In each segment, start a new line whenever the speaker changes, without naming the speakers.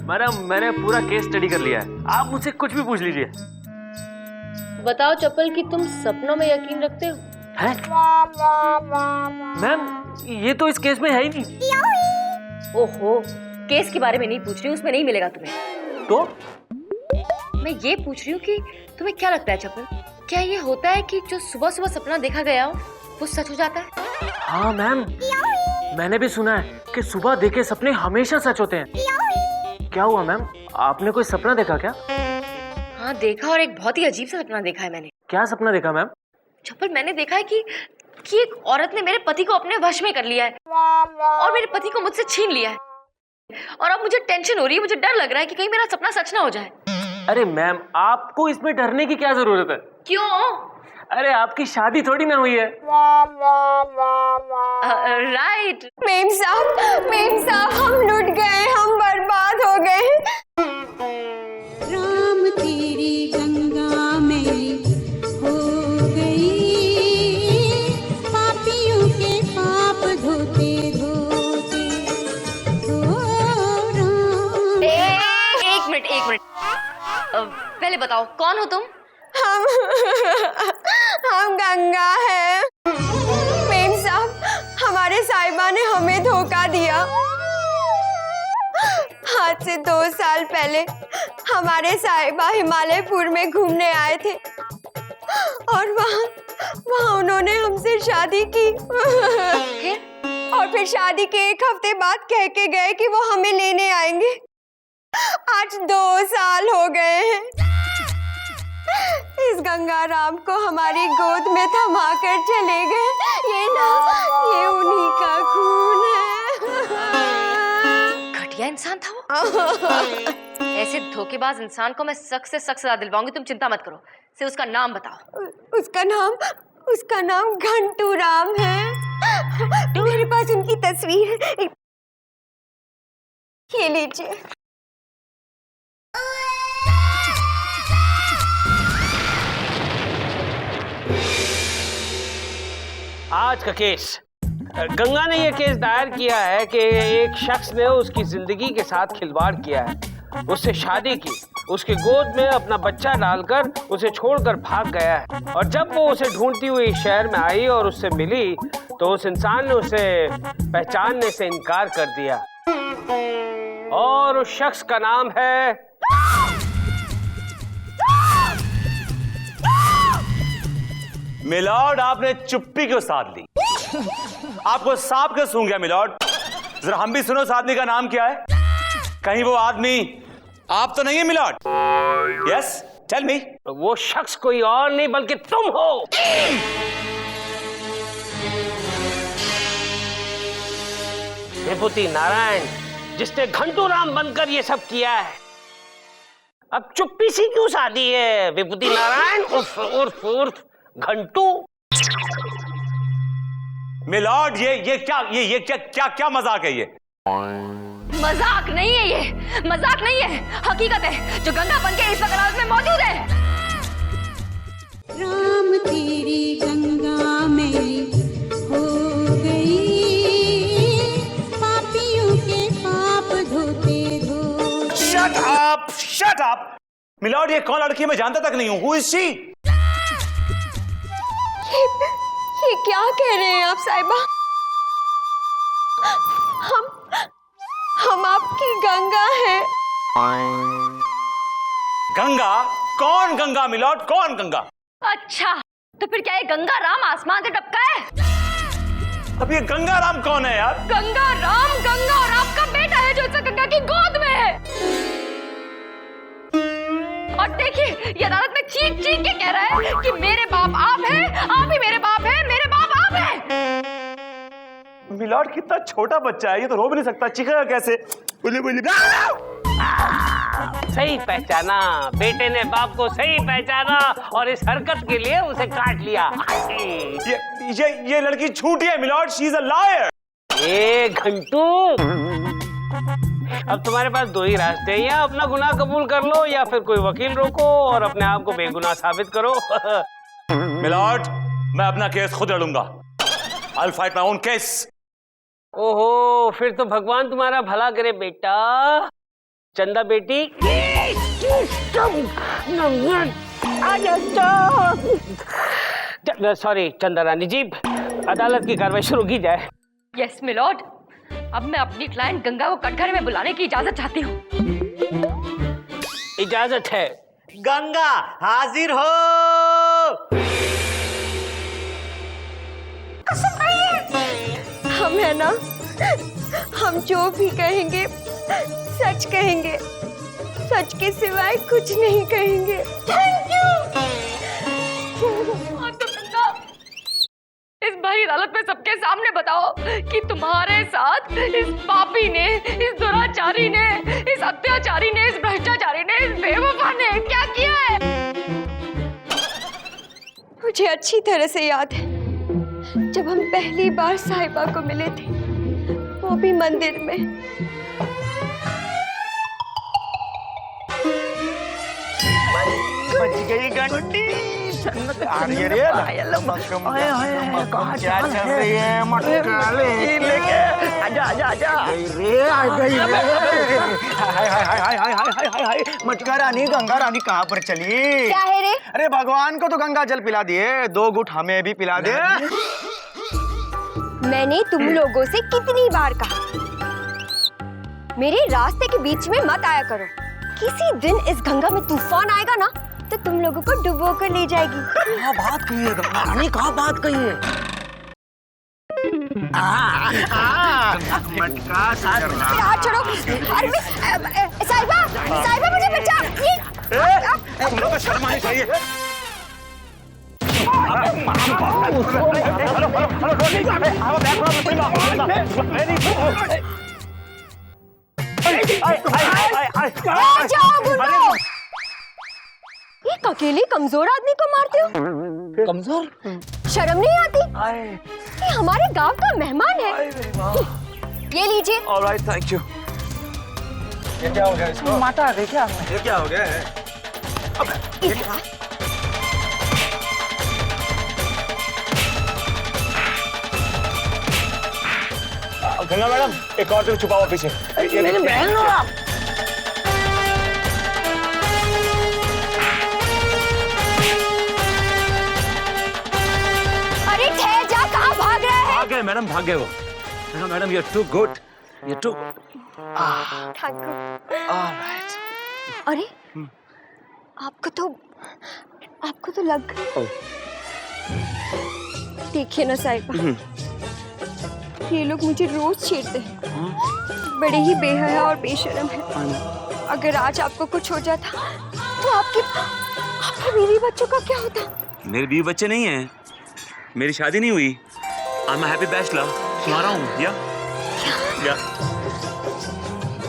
Madam, मैंने पूरा case study कर लिया है, आप मुझसे कुछ भी पूछ लीजिए।
बताओ चप्पल कि तुम सपनों में यकीन रखते हो?
हैं? मैम, ये तो इस केस में है ही नहीं।
ओहो, केस के बारे में नहीं पूछ रही हूँ, उसमें नहीं मिलेगा तुम्हें।
तो
मैं ये पूछ रही हूँ कि तुम्हें क्या लगता है चप्पल, क्या ये होता है कि जो सुबह सुबह सपना देखा गया हो वो सच हो जाता है?
हाँ मैम, मैंने भी सुना है कि सुबह देखे सपने हमेशा सच होते हैं। क्या हुआ मैम, आपने कोई सपना देखा क्या?
हाँ देखा, और एक बहुत ही अजीब सा सपना देखा है मैंने।
क्या सपना देखा मैम?
चप्पल, मैंने देखा है कि एक औरत ने मेरे पति को अपने वश में कर लिया है और मेरे पति को मुझसे छीन लिया है, और अब मुझे टेंशन हो रही है, मुझे डर लग रहा है कि कहीं मेरा सपना सच ना हो जाए।
अरे मैम, आपको इसमें डरने की क्या जरूरत है?
क्यों?
अरे आपकी शादी थोड़ी ना हुई है।
राइट।
मेम साहब, हम लुट गए, हम बर्बाद हो गए।
राम तेरी गंगा मेरी हो गई, पापियों के पाप धोते धोते हो राम।
एक मिनट, पहले बताओ कौन हो तुम?
हम गंगा हैं। मेम साहब, हमारे साहिबा ने हमें धोखा दिया। आज से 2 साल पहले हमारे साहिबा हिमालयपुर में घूमने आए थे और वहाँ उन्होंने हमसे शादी की। और फिर शादी के 1 हफ्ते बाद कह के गए कि वो हमें लेने आएंगे। आज 2 साल हो गए हैं। इस गंगाराम को हमारी गोद में थमा कर चले गए। ये उन्हीं का खून है।
घटिया इंसान था वो। ऐसे धोखेबाज इंसान को मैं सख्त से सख्त सजा दिलवाऊंगी, तुम चिंता मत करो। सिर्फ उसका नाम बताओ।
उसका नाम घंटू राम है। मेरे पास उनकी तस्वीर है, ये लीजिए।
आज का केस, गंगा ने यह केस दायर किया है कि एक शख्स ने उसकी जिंदगी के साथ खिलवाड़ किया है, उससे शादी की, उसके गोद में अपना बच्चा डालकर उसे छोड़कर भाग गया है। और जब वो उसे ढूंढती हुई शहर में आई और उससे मिली तो उस इंसान ने उसे पहचानने से इनकार कर दिया, और उस शख्स का नाम है
मिलॉर्ड। आपने चुप्पी क्यों साध ली? आपको सांप क्यों सूंघ गया मिलॉर्ड? जरा हम भी सुनो, उस आदमी का नाम क्या है? कहीं वो आदमी आप तो नहीं है मिलॉर्ड? Yes, tell me.
वो शख्स कोई और नहीं बल्कि तुम हो। विभूति नारायण, जिसने घंटू राम बनकर ये सब किया है। अब चुप्पी सी क्यों साधी है विभूति नारायण उर्फ घंटू?
मिलॉर्ड, ये क्या मजाक है? ये
मजाक नहीं है, ये मजाक नहीं है, हकीकत है जो गंगा बन के इस वक्त अदालत में मौजूद है।
राम तेरी गंगा मेरी हो गई, पापियों के पाप धोते धोते।
शट अप मिलॉर्ड, ये कौन लड़की है? मैं जानता तक नहीं हूँ। Who is she?
ये क्या कह रहे हैं आप साहिबा? हम आपकी गंगा हैं।
गंगा? कौन गंगा मिलॉर्ड, कौन गंगा?
अच्छा, तो फिर क्या ये गंगा राम आसमान से टपका है?
अब ये गंगा राम कौन है यार?
गंगा और आपका बेटा है जो इस गंगा की गोद में है। और देखिए, ये अदालत में चीख के कह रहा है कि मेरे बाप आप हैं, आप ही मेरे बाप हैं, मेरे बाप आप हैं।
मिलॉर्ड, कितना छोटा बच्चा है, ये तो रो भी नहीं सकता, चीखेगा कैसे? बोली
सही पहचाना, बेटे ने बाप को सही पहचाना और इस हरकत के लिए उसे काट लिया।
ये लड़की झूठी है my lord, she is a liar.
ए घंटू, अब तुम्हारे पास 2 ही रास्ते हैं, या अपना गुनाह कबूल कर लो या फिर कोई वकील रोको और अपने आप को बेगुनाह साबित करो।
मिलॉर्ड, मैं अपना केस खुद लड़ूंगा। I'll fight my own case.
ओहो, फिर तो भगवान तुम्हारा भला करे बेटा। चंदा बेटी, सॉरी चंदा रानी जी, अदालत की कार्रवाई शुरू की जाए।
यस मिलॉर्ड, अब मैं अपनी क्लाइंट गंगा को कटघरे में बुलाने की इजाजत चाहती हूँ।
इजाजत है।
गंगा हाजिर हो।
हम है ना, हम जो भी कहेंगे सच कहेंगे, सच के सिवाय कुछ नहीं कहेंगे। Thank you.
इस भरी अदालत में सबके सामने बताओ कि तुम्हारे साथ इस पापी ने, इस दुराचारी ने, इस अत्याचारी ने, इस भ्रष्टाचारी ने, इस बेवफा ने क्या किया है।
मुझे अच्छी तरह से याद है जब हम पहली बार साहिबा को मिले थे, वो भी मंदिर में।
बच गई घंटी। अरे रे क्या चल रही है मटकाले लेके? आजा आजा आजा। रे आ गई हाय मटका रानी, गंगा रानी कहाँ पर चली?
क्या है रे?
अरे भगवान को तो गंगा जल पिला दिए, 2 घूंट हमें भी पिला दे।
मैंने तुम लोगों से कितनी बार कहा मेरे रास्ते के बीच में मत आया करो। किसी दिन इस गंगा में तूफान आएगा ना तो तुम लोगों को डुबो कर ले जाएगी।
क्या बात कही है गंगा रानी, कहाँ बात कही है? मटका
हाथ छोड़ो। अरे साहिबा, साहिबा मुझे बचा।
तुम लोग को शर्म आनी चाहिए।
एक अकेले कमजोर आदमी को मारते हो?
कमजोर?
शर्म नहीं आती? ये हमारे गांव का मेहमान है। ये लीजिए।
Alright, thank you. ये क्या हो गया इसको? माता आ गई क्या? ये क्या हो गया है? गंगा मैडम, एक और छुपा हुआ पीछे। मेरी बहन हो आप।
अरे ठहर जा, कहाँ भाग रहे हैं?
भाग गए मैडम, भाग गए वो। Ganga madam, you're too good, you're too।
Thank you.
Alright.
अरे आपको तो लग गई। देखिए ना साहिबा, ये लोग मुझे रोज छेड़ते हैं। बड़े ही बेहया और बेशर्म हैं। अगर आज आपको कुछ हो जाता तो आपके बीवी बच्चों का क्या होता?
मेरे बीवी बच्चे नहीं हैं, मेरी शादी नहीं हुई। I'm a happy bachelor, सुना रहा हूँ। या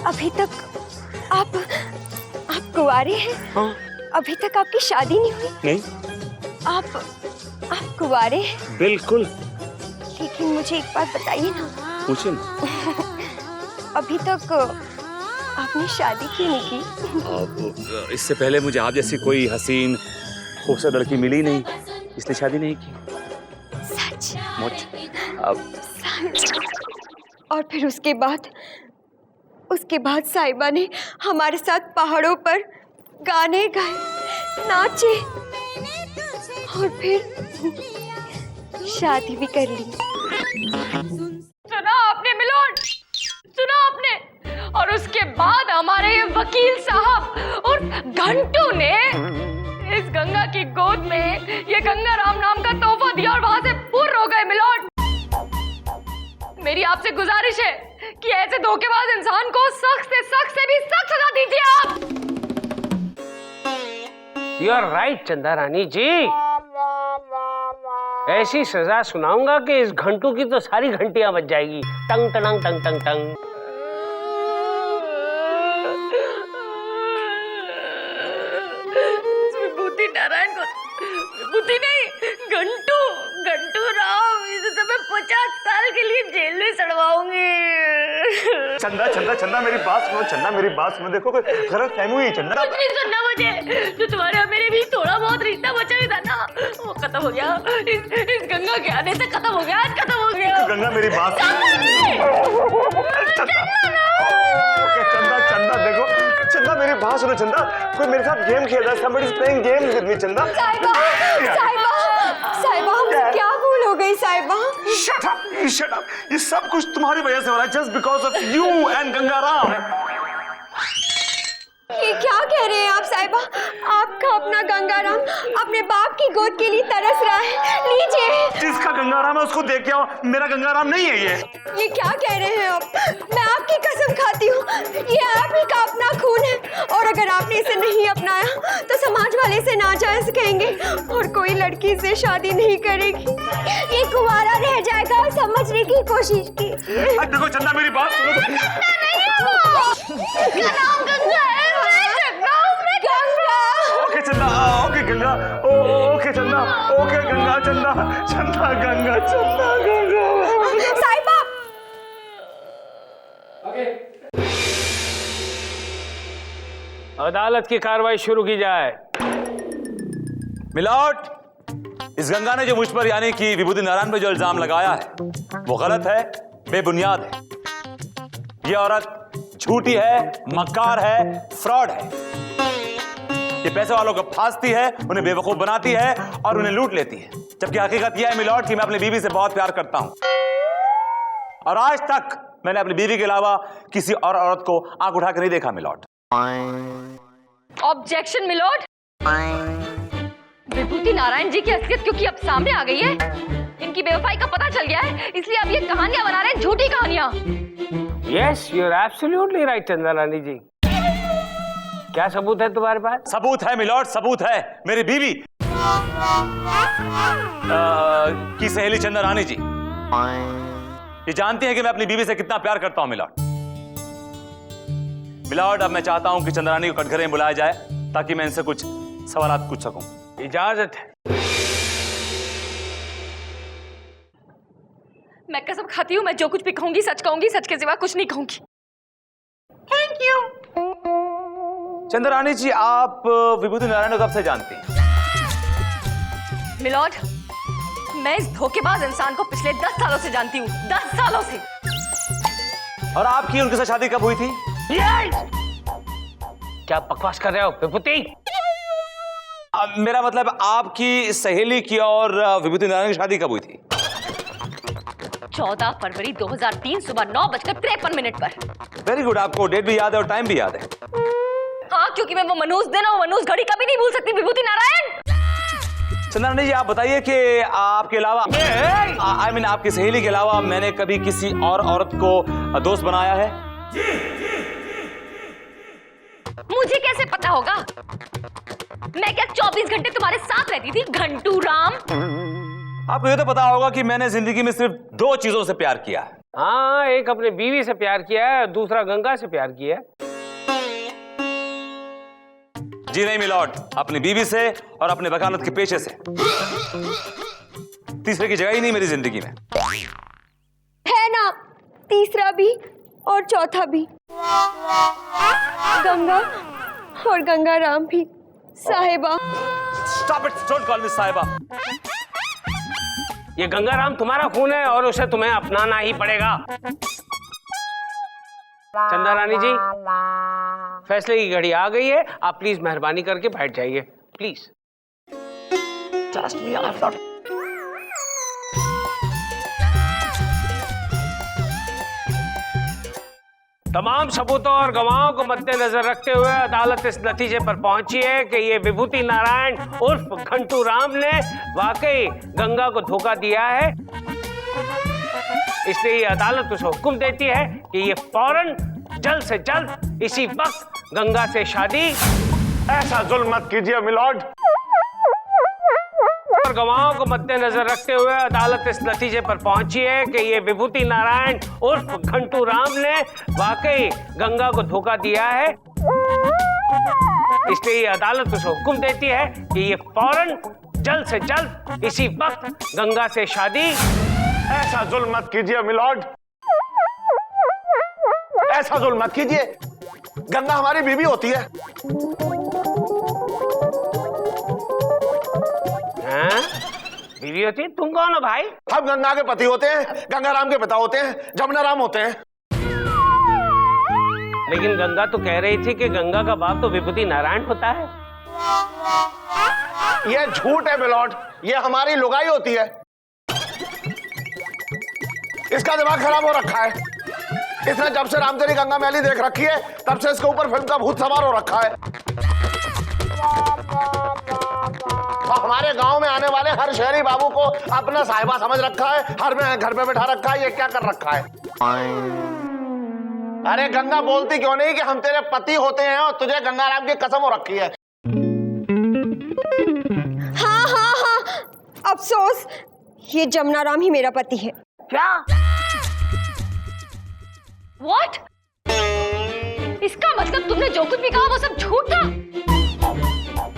अभी तक आप कुंवारे हैं?
हाँ।
अभी तक आपकी शादी नहीं हुई?
नहीं।
आप कुंवारे हैं?
बिल्कुल।
लेकिन मुझे एक बात बताइए ना।
पूछिए।
अभी तक आपने शादी क्यों नहीं की?
अब इससे पहले मुझे आप जैसी कोई हसीन खूबसूरत लड़की मिली नहीं, इसलिए शादी नहीं की।
सच?
मुझ अब
और फिर उसके बाद साहिबा ने हमारे साथ पहाड़ों पर गाने गाए, नाचे और फिर शादी भी कर ली।
सुना आपने मिलोन, सुना आपने? और उसके बाद हमारे ये वकील साहब और घंटू ने इस गंगा की गोद में ये गंगा राम नाम का तोहफा दिया और वहां से पुर हो गए। मिलोन, मेरी आपसे गुजारिश है कि ऐसे धोखेबाज इंसान को सख्त से भी सख्त सजा दीजिए आप।
You are right Chanda Rani जी, ऐसी सजा सुनाऊंगा कि इस घंटू की तो सारी घंटियां बज जाएगी। टंग टंग टंग टंग टंग।
विभूति नारायण को, विभूति नहीं, घंटू राम, इसे तो मैं 50 साल के लिए जेल में सड़वाऊंगी।
चंदा मेरी बात सुनो, चंदा मेरी बात सुनो। देखो गलत फहमी हुई चंदा।
कुछ नहीं सुनना मुझे। जो तुम्हारे और मेरे भी थोड़ा बहुत रिश्ता बचा भी था ना, वो खत्म हो गया। इस गंगा के आने से खत्म हो गया, आज खत्म हो गया।
गंगा मेरी बात चंदा, चंदा देखो, चंदा मेरी बात सुनो। चंदा, कोई मेरे साथ गेम खेल रहा है। somebody is playing games with me, चंदा।
साहिबा, साहिबा, साहिबा, हमसे क्या भूल हो गई साहिबा?
Shut up, shut up. ये सब कुछ तुम्हारी वजह से हो रहा है, just because of you and Gangaram.
ये क्या कह रहे हैं आप साहिबा? आपका अपना गंगाराम अपने बाप की गोद के लिए तरस रहा है, लीजिए।
जिसका गंगाराम है उसको देख के आओ, मेरा गंगाराम नहीं है
ये क्या कह रहे हैं आप? मैं आपकी कसम खाती हूँ, ये आप ही का अपना खून है, और अगर आपने इसे नहीं अपनाया तो समाज वाले इसे नाजायज कहेंगे और कोई लड़की से शादी नहीं करेगी। ये कुंवारा रह जाएगा, समझने की कोशिश कीजिए।
देखो चंदा, मेरी बात सुनो तो।
इसका नाम गंगा है।
ओके चंदा, ओके गंगा, ओके चंदा, ओके गंगा, चंदा, चंदा, गंगा, चंदा, गंगा।
साहिबा,
अदालत की कार्रवाई शुरू की जाए।
मिलॉर्ड, इस गंगा ने जो मुझ पर यानी कि विभूति नारायण पे जो इल्जाम लगाया है वो गलत है, बेबुनियाद है। ये औरत झूठी है, मक्कार है, फ्रॉड है। ये पैसे वालों को फांसती है, उन्हें बेवकूफ बनाती है और उन्हें लूट लेती है। जबकि हकीकत यह है मिलॉर्ड कि मैं अपनी बीवी से बहुत प्यार करता हूं और आज तक मैंने अपनी बीवी के अलावा किसी और औरत को आंख उठाकर नहीं देखा my lord.
Objection my lord. Vibhuti Narayan ji की असलियत क्योंकि अब सामने आ गई है, इनकी बेवफाई का पता चल गया है, इसलिए अब ये कहानियां बना रहे हैं, झूठी कहानियां।
Yes, you are absolutely right Chanda Rani जी। क्या सबूत है तुम्हारे पास?
सबूत है मिलॉर्ड, सबूत है। मेरी बीवी की सहेली चंदा रानी जी ये जानती है कि मैं अपनी बीवी से कितना प्यार करता हूं मिलॉर्ड। मिलॉर्ड, अब मैं चाहता हूं कि चंदा रानी को कटघरे में बुलाया जाए ताकि मैं इनसे कुछ सवालात पूछ सकूं।
इजाजत है।
मैं कसम खाती हूँ, मैं जो कुछ भी कहूंगी सच कहूंगी, सच के सिवा कुछ नहीं कहूंगी। Thank you.
चंदा रानी जी, आप विभूति नारायण को कब से जानती हैं?
मिलॉर्ड, मैं इस धोखेबाज इंसान को पिछले 10 सालों से जानती हूँ, 10 सालों से।
और आपकी उनके साथ शादी कब हुई थी?
क्या बकवास कर रहे हो विभूति?
मेरा मतलब आपकी सहेली की और विभूति नारायण की शादी कब हुई थी?
14 फरवरी 2003 सुबह 9:53 पर।
वेरी गुड, आपको डेट भी याद है और टाइम भी याद है।
हाँ, क्योंकि मैं वो मनहूस दिन और मनहूस घड़ी कभी नहीं भूल सकती। विभूति नारायण।
चंदा रानी जी, आप बताइए कि आपके अलावा आई मीन आपकी सहेली के अलावा मैंने कभी किसी और औरत को दोस्त बनाया है?
मुझे कैसे पता होगा? मैं क्या 24 घंटे तुम्हारे साथ रहती थी घंटू राम?
आपको ये तो पता होगा कि मैंने जिंदगी में सिर्फ 2 चीजों से प्यार किया है।
हाँ, एक अपने बीवी से प्यार किया है, दूसरा गंगा से प्यार किया है।
जी नहीं मिलॉर्ड, अपनी बीवी से और अपने वकालत के पेशे से। तीसरे की जगह ही नहीं मेरी जिंदगी में।
है ना, तीसरा भी और चौथा भी, गंगा और गंगाराम भी। साहिबा,
स्टॉप इट, डोंट कॉल मी साहिबा।
ये गंगाराम तुम्हारा खून है और उसे तुम्हें अपनाना ही पड़ेगा। चंदा रानी जी, फैसले की घड़ी आ गई है, आप प्लीज मेहरबानी करके बैठ जाइए, please.
Trust me, I'm not.
तमाम सबूतों और गवाहों को मद्देनजर रखते हुए अदालत इस नतीजे पर पहुंची है कि ये विभूति नारायण उर्फ घंटू राम ने वाकई गंगा को धोखा दिया है। इसलिए ये अदालत उसे हुक्म देती है कि ये फौरन जल्द से जल्द इसी वक्त गंगा से शादी।
ऐसा जुल्म मत कीजिए मिलॉर्ड।
और गवाहों को मद्देनजर रखते हुए अदालत इस नतीजे पर पहुंची है कि ये विभूति नारायण उर्फ घंटू राम ने वाकई गंगा को धोखा दिया है। इसलिए ये अदालत उसे हुक्म देती है कि ये फौरन जल्द से जल्द इसी वक्त गंगा से शादी।
ऐसा जुल्म मत कीजिए मिलॉर्ड।
ऐसा जुल्म मत कीजिए, गंगा हमारी बीवी होती है।
हाँ? बीवी होती है? तुम कौन हो भाई?
हम गंगा के पति होते हैं, गंगाराम के पिता होते हैं, जमुनाराम होते हैं।
लेकिन गंगा तो कह रही थी कि गंगा का बाप तो विभूति नारायण होता है।
ये झूठ है मिलॉर्ड, ये हमारी लुगाई होती है। इसका दिमाग खराब हो रखा है। इसने जब से राम तेरी गंगा मैली देख रखी है तब से इसके ऊपर फिल्म का भूत सवार हो रखा है। और हमारे गांव में आने वाले हर शहरी बाबू को अपना साहिबा समझ रखा है, हर में घर पे बैठा रखा है। ये क्या कर रखा है? अरे गंगा बोलती क्यों नहीं कि हम तेरे पति होते हैं और तुझे गंगाराम की कसम हो रखी है।
हाँ हाँ हाँ, अफसोस ये जमुनाराम ही मेरा पति है।
क्या? What? इसका मतलब तुमने जो कुछ भी कहा वो सब झूठ था?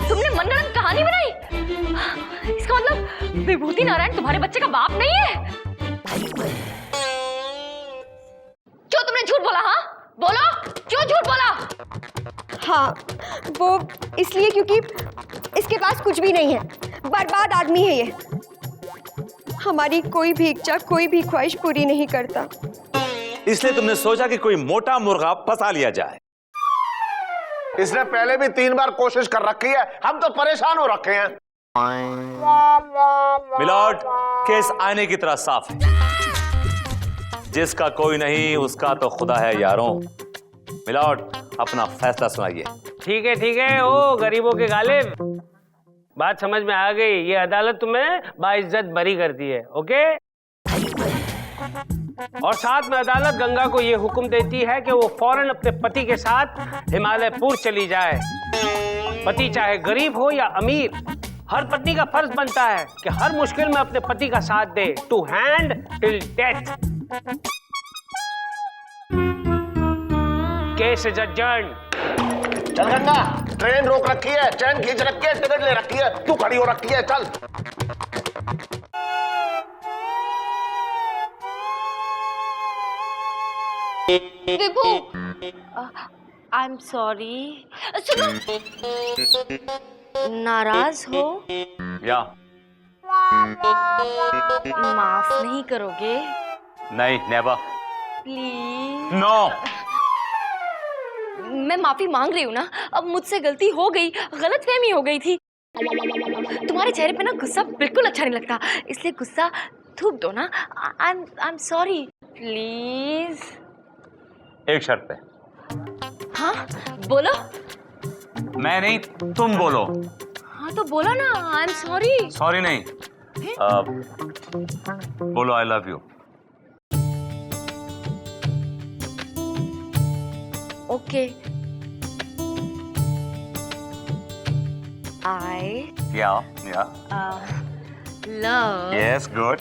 तुमने मनगढ़ंत कहानी बनाई? इसका मतलब विभूति नारायण तुम्हारे बच्चे का बाप नहीं है? क्यों तुमने झूठ बोला? हाँ बोलो, क्यों झूठ बोला?
हाँ वो इसलिए क्योंकि इसके पास कुछ भी नहीं है, बर्बाद आदमी है ये। हमारी कोई भी इच्छा, कोई भी ख्वाहिश पूरी नहीं करता।
इसलिए तुमने सोचा कि कोई मोटा मुर्गा फंसा लिया जाए।
इसने पहले भी 3 बार कोशिश कर रखी है, हम तो परेशान हो रखे हैं।
मिलॉर्ड, केस आईने की तरह साफ है। जिसका कोई नहीं उसका तो खुदा है यारों। मिलॉर्ड, अपना फैसला सुनाइए।
ठीक है, ओ गरीबों के गालिब, बात समझ में आ गई। ये अदालत तुम्हें बाइज्जत बरी करती है, ओके? और साथ में अदालत गंगा को ये हुक्म देती है कि वो फौरन अपने पति के साथ हिमालयपुर चली जाए। पति चाहे गरीब हो या अमीर, हर पत्नी का फर्ज बनता है कि हर मुश्किल में अपने पति का साथ दे, to hand till death. Case is adjourned.
चल गंगा, ट्रेन रोक रखी है, चैन खींच रखी है, टिकट ले रखी है, तू खड़ी हो रखी है, चल।
विभू, आई एम सॉरी। सुनो, नाराज हो?
या
माफ नहीं करोगे?
नहीं, नेवर।
प्लीज।
नो।
मैं माफी मांग रही हूँ ना, अब मुझसे गलती हो गई, गलतफहमी हो गई थी। तुम्हारे चेहरे पे ना गुस्सा बिल्कुल अच्छा नहीं लगता, इसलिए गुस्सा थूक दो ना। I am sorry, please.
एक शर्त पे।
हाँ बोलो।
मैं नहीं, तुम बोलो।
हाँ तो बोलो ना, आई एम सॉरी।
सॉरी नहीं, बोलो आई लव यू।
ओके। आई
या
लव
यस, गुड।